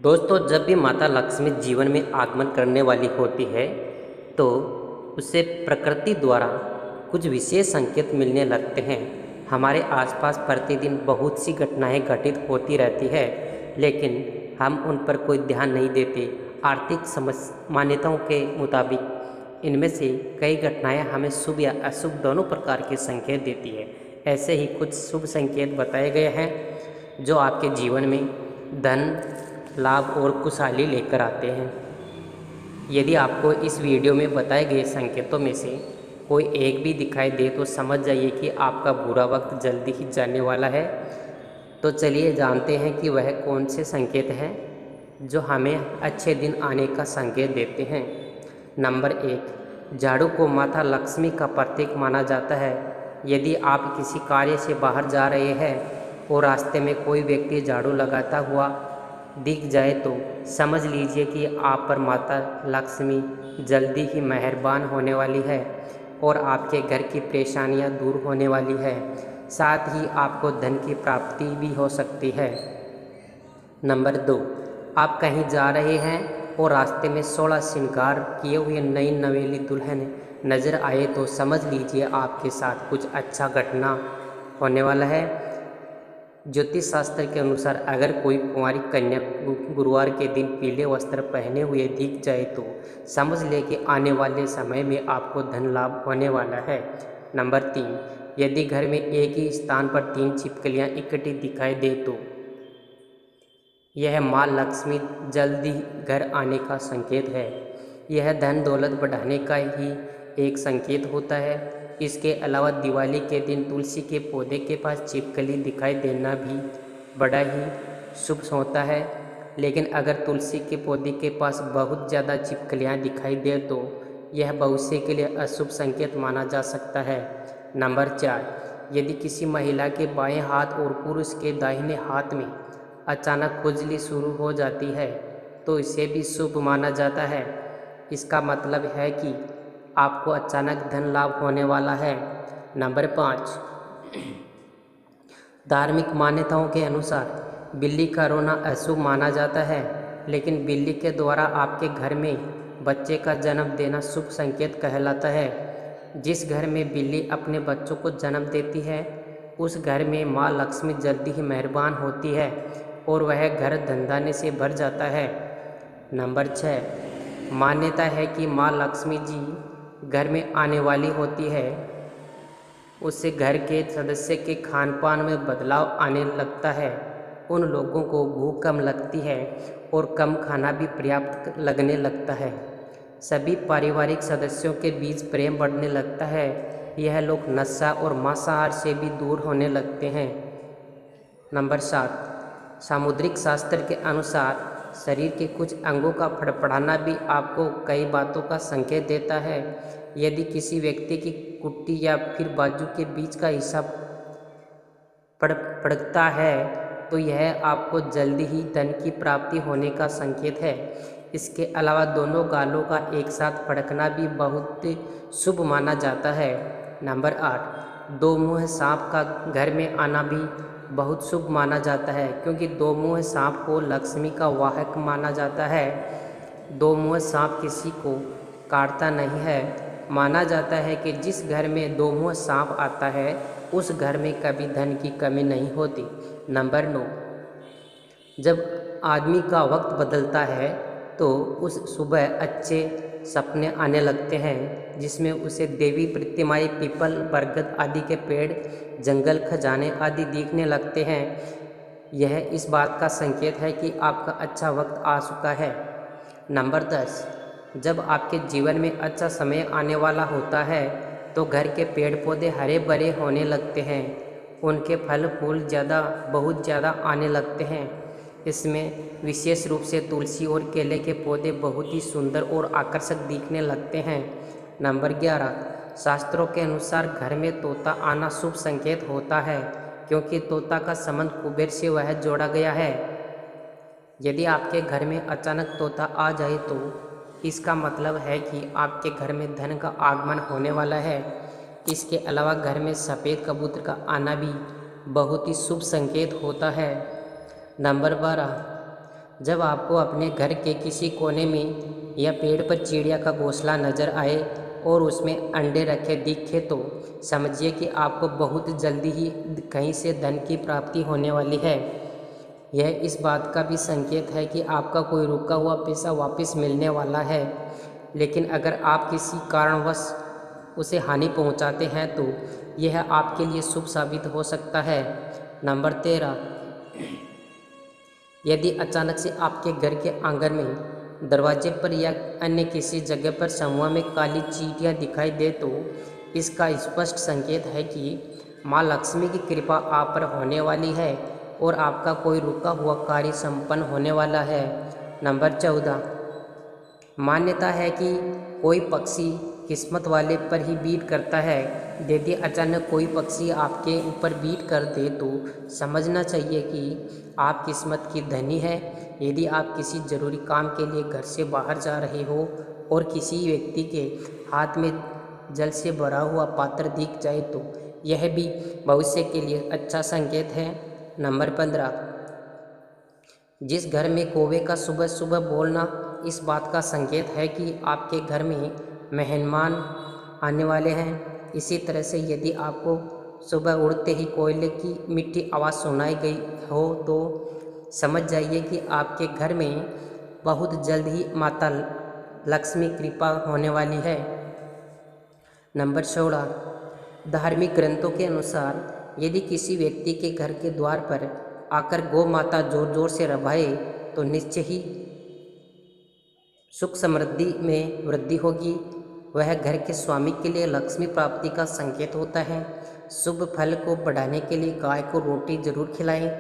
दोस्तों, जब भी माता लक्ष्मी जीवन में आगमन करने वाली होती है तो उसे प्रकृति द्वारा कुछ विशेष संकेत मिलने लगते हैं। हमारे आसपास प्रतिदिन बहुत सी घटनाएं घटित होती रहती है, लेकिन हम उन पर कोई ध्यान नहीं देते। आर्थिक मान्यताओं के मुताबिक इनमें से कई घटनाएं हमें शुभ या अशुभ दोनों प्रकार के संकेत देती है। ऐसे ही कुछ शुभ संकेत बताए गए हैं जो आपके जीवन में धन, लाभ और खुशहाली लेकर आते हैं। यदि आपको इस वीडियो में बताए गए संकेतों में से कोई एक भी दिखाई दे तो समझ जाइए कि आपका बुरा वक्त जल्दी ही जाने वाला है। तो चलिए जानते हैं कि वह कौन से संकेत हैं जो हमें अच्छे दिन आने का संकेत देते हैं। नंबर 1, झाड़ू को माता लक्ष्मी का प्रतीक माना जाता है। यदि आप किसी कार्य से बाहर जा रहे हैं और रास्ते में कोई व्यक्ति झाड़ू लगाता हुआ दिख जाए तो समझ लीजिए कि आप पर माता लक्ष्मी जल्दी ही मेहरबान होने वाली है और आपके घर की परेशानियां दूर होने वाली है। साथ ही आपको धन की प्राप्ति भी हो सकती है। नंबर 2, आप कहीं जा रहे हैं और रास्ते में 16 श्रृंगार किए हुए नई नवेली दुल्हन नज़र आए तो समझ लीजिए आपके साथ कुछ अच्छा घटना होने वाला है। ज्योतिष शास्त्र के अनुसार अगर कोई कुंवारी कन्या गुरुवार के दिन पीले वस्त्र पहने हुए दिख जाए तो समझ ले कि आने वाले समय में आपको धन लाभ होने वाला है। नंबर 3, यदि घर में एक ही स्थान पर 3 छिपकलियां इकट्ठी दिखाई दे तो यह माँ लक्ष्मी जल्दी घर आने का संकेत है। यह धन दौलत बढ़ाने का ही एक संकेत होता है। इसके अलावा दिवाली के दिन तुलसी के पौधे के पास छिपकली दिखाई देना भी बड़ा ही शुभ होता है, लेकिन अगर तुलसी के पौधे के पास बहुत ज़्यादा छिपकलियाँ दिखाई दे तो यह भविष्य के लिए अशुभ संकेत माना जा सकता है। नंबर 4, यदि किसी महिला के बाएं हाथ और पुरुष के दाहिने हाथ में अचानक खुजली शुरू हो जाती है तो इसे भी शुभ माना जाता है। इसका मतलब है कि आपको अचानक धन लाभ होने वाला है। नंबर 5, धार्मिक मान्यताओं के अनुसार बिल्ली का रोना अशुभ माना जाता है, लेकिन बिल्ली के द्वारा आपके घर में बच्चे का जन्म देना शुभ संकेत कहलाता है। जिस घर में बिल्ली अपने बच्चों को जन्म देती है उस घर में माँ लक्ष्मी जल्दी ही मेहरबान होती है और वह घर धनधान्य से भर जाता है। नंबर 6, मान्यता है कि माँ लक्ष्मी जी घर में आने वाली होती है, उससे घर के सदस्य के खान पान में बदलाव आने लगता है। उन लोगों को भूख कम लगती है और कम खाना भी पर्याप्त लगने लगता है। सभी पारिवारिक सदस्यों के बीच प्रेम बढ़ने लगता है। यह लोग नशा और मांसाहार से भी दूर होने लगते हैं। नंबर 7, सामुद्रिक शास्त्र के अनुसार शरीर के कुछ अंगों का फड़फड़ाना भी आपको कई बातों का संकेत देता है। यदि किसी व्यक्ति की कुट्टी या फिर बाजू के बीच का हिस्सा फड़कता है तो यह आपको जल्दी ही धन की प्राप्ति होने का संकेत है। इसके अलावा दोनों गालों का एक साथ फड़कना भी बहुत शुभ माना जाता है। नंबर 8, दो मुँह सांप का घर में आना भी बहुत शुभ माना जाता है, क्योंकि दो मुँह सांप को लक्ष्मी का वाहक माना जाता है। दो मुँह सांप किसी को काटता नहीं है। माना जाता है कि जिस घर में दो मुँह सांप आता है उस घर में कभी धन की कमी नहीं होती। नंबर 9, जब आदमी का वक्त बदलता है तो उस सुबह अच्छे सपने आने लगते हैं, जिसमें उसे देवी प्रतिमाएं, पीपल, बरगद आदि के पेड़, जंगल, खजाने आदि दिखने लगते हैं। यह इस बात का संकेत है कि आपका अच्छा वक्त आ चुका है। नंबर 10, जब आपके जीवन में अच्छा समय आने वाला होता है तो घर के पेड़ पौधे हरे भरे होने लगते हैं। उनके फल फूल बहुत ज़्यादा आने लगते हैं। इसमें विशेष रूप से तुलसी और केले के पौधे बहुत ही सुंदर और आकर्षक दिखने लगते हैं। नंबर 11, शास्त्रों के अनुसार घर में तोता आना शुभ संकेत होता है, क्योंकि तोता का संबंध कुबेर से वह जोड़ा गया है। यदि आपके घर में अचानक तोता आ जाए तो इसका मतलब है कि आपके घर में धन का आगमन होने वाला है। इसके अलावा घर में सफ़ेद कबूतर का आना भी बहुत ही शुभ संकेत होता है। नंबर 12, जब आपको अपने घर के किसी कोने में या पेड़ पर चिड़िया का घोंसला नज़र आए और उसमें अंडे रखे दिखे तो समझिए कि आपको बहुत जल्दी ही कहीं से धन की प्राप्ति होने वाली है। यह इस बात का भी संकेत है कि आपका कोई रुका हुआ पैसा वापस मिलने वाला है। लेकिन अगर आप किसी कारणवश उसे हानि पहुंचाते हैं तो यह आपके लिए शुभ साबित हो सकता है। नंबर 13, यदि अचानक से आपके घर के आंगन में दरवाजे पर या अन्य किसी जगह पर समूह में काली चींटियां दिखाई दे तो इसका स्पष्ट संकेत है कि माँ लक्ष्मी की कृपा आप पर होने वाली है और आपका कोई रुका हुआ कार्य संपन्न होने वाला है। नंबर 14, मान्यता है कि कोई पक्षी किस्मत वाले पर ही बीट करता है। यदि अचानक कोई पक्षी आपके ऊपर बीट कर दे तो समझना चाहिए कि आप किस्मत की धनी है। यदि आप किसी ज़रूरी काम के लिए घर से बाहर जा रहे हो और किसी व्यक्ति के हाथ में जल से भरा हुआ पात्र दिख जाए तो यह भी भविष्य के लिए अच्छा संकेत है। नंबर 15, जिस घर में कौवे का सुबह सुबह बोलना इस बात का संकेत है कि आपके घर में मेहमान आने वाले हैं। इसी तरह से यदि आपको सुबह उड़ते ही कोयले की मीठी आवाज़ सुनाई गई हो तो समझ जाइए कि आपके घर में बहुत जल्द ही माता लक्ष्मी कृपा होने वाली है। नंबर 16, धार्मिक ग्रंथों के अनुसार यदि किसी व्यक्ति के घर के द्वार पर आकर गौ माता जोर जोर से रभाए तो निश्चय ही सुख समृद्धि में वृद्धि होगी। वह घर के स्वामी के लिए लक्ष्मी प्राप्ति का संकेत होता है। शुभ फल को बढ़ाने के लिए गाय को रोटी जरूर खिलाएं।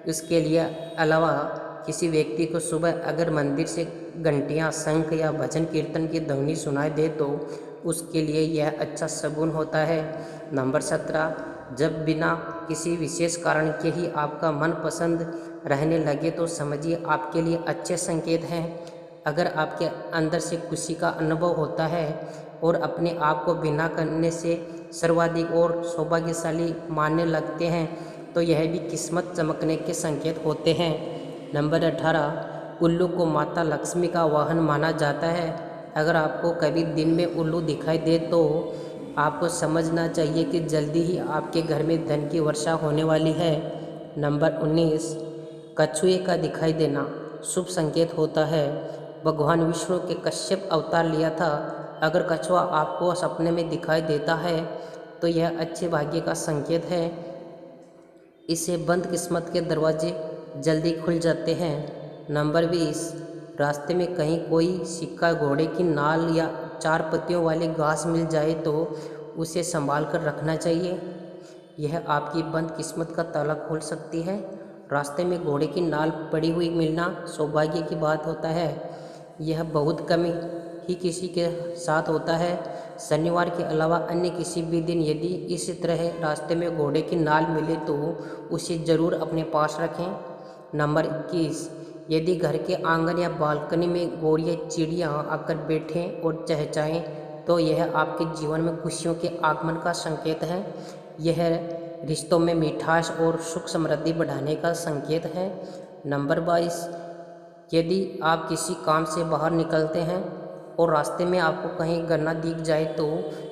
इसके लिए अलावा किसी व्यक्ति को सुबह अगर मंदिर से घंटियां, शंख या भजन कीर्तन की ध्वनि सुनाई दे तो उसके लिए यह अच्छा शगुन होता है। नंबर 17, जब बिना किसी विशेष कारण के ही आपका मनपसंद रहने लगे तो समझिए आपके लिए अच्छे संकेत हैं। अगर आपके अंदर से खुशी का अनुभव होता है और अपने आप को बिना करने से सर्वाधिक और सौभाग्यशाली मानने लगते हैं तो यह भी किस्मत चमकने के संकेत होते हैं। नंबर 18, उल्लू को माता लक्ष्मी का वाहन माना जाता है। अगर आपको कभी दिन में उल्लू दिखाई दे तो आपको समझना चाहिए कि जल्दी ही आपके घर में धन की वर्षा होने वाली है। नंबर 19, कछुए का दिखाई देना शुभ संकेत होता है। भगवान विष्णु के कश्यप अवतार लिया था। अगर कछुआ आपको सपने में दिखाई देता है तो यह अच्छे भाग्य का संकेत है। इससे बंद किस्मत के दरवाजे जल्दी खुल जाते हैं। नंबर 20, रास्ते में कहीं कोई सिक्का, घोड़े की नाल या 4 पत्तियों वाली घास मिल जाए तो उसे संभाल कर रखना चाहिए। यह आपकी बंद किस्मत का ताला खोल सकती है। रास्ते में घोड़े की नाल पड़ी हुई मिलना सौभाग्य की बात होता है। यह बहुत कम ही किसी के साथ होता है। शनिवार के अलावा अन्य किसी भी दिन यदि इस तरह रास्ते में घोड़े की नाल मिले तो उसे ज़रूर अपने पास रखें। नंबर 21, यदि घर के आंगन या बालकनी में गौर या चिड़ियाँ आकर बैठें और चहचहाएं तो यह आपके जीवन में खुशियों के आगमन का संकेत है। यह रिश्तों में मिठास और सुख समृद्धि बढ़ाने का संकेत है। नंबर 22, यदि आप किसी काम से बाहर निकलते हैं और रास्ते में आपको कहीं गन्ना दिख जाए तो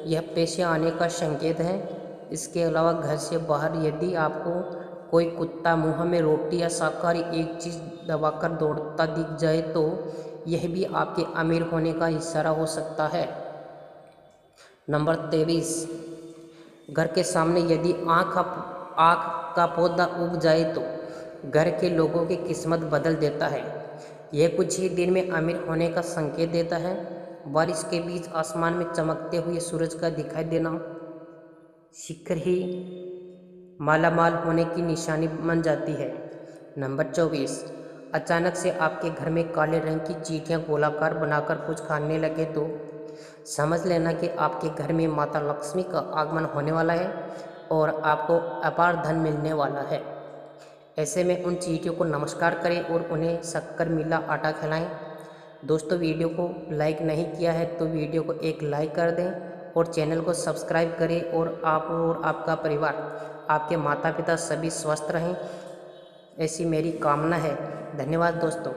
यह पैसे आने का संकेत है। इसके अलावा घर से बाहर यदि आपको कोई कुत्ता मुंह में रोटी या शाकाहारी एक चीज़ दबाकर दौड़ता दिख जाए तो यह भी आपके अमीर होने का इशारा हो सकता है। नंबर 23, घर के सामने यदि आँख का पौधा उग जाए तो घर के लोगों की किस्मत बदल देता है। यह कुछ ही दिन में अमीर होने का संकेत देता है। बारिश के बीच आसमान में चमकते हुए सूरज का दिखाई देना शीघ्र ही मालामाल होने की निशानी बन जाती है। नंबर 24, अचानक से आपके घर में काले रंग की चींटियां गोलाकार बनाकर कुछ खाने लगे तो समझ लेना कि आपके घर में माता लक्ष्मी का आगमन होने वाला है और आपको अपार धन मिलने वाला है। ऐसे में उन चींटियों को नमस्कार करें और उन्हें शक्कर मिला आटा खिलाएं। दोस्तों, वीडियो को लाइक नहीं किया है तो वीडियो को एक लाइक कर दें और चैनल को सब्सक्राइब करें और आप और आपका परिवार, आपके माता पिता सभी स्वस्थ रहें, ऐसी मेरी कामना है। धन्यवाद दोस्तों।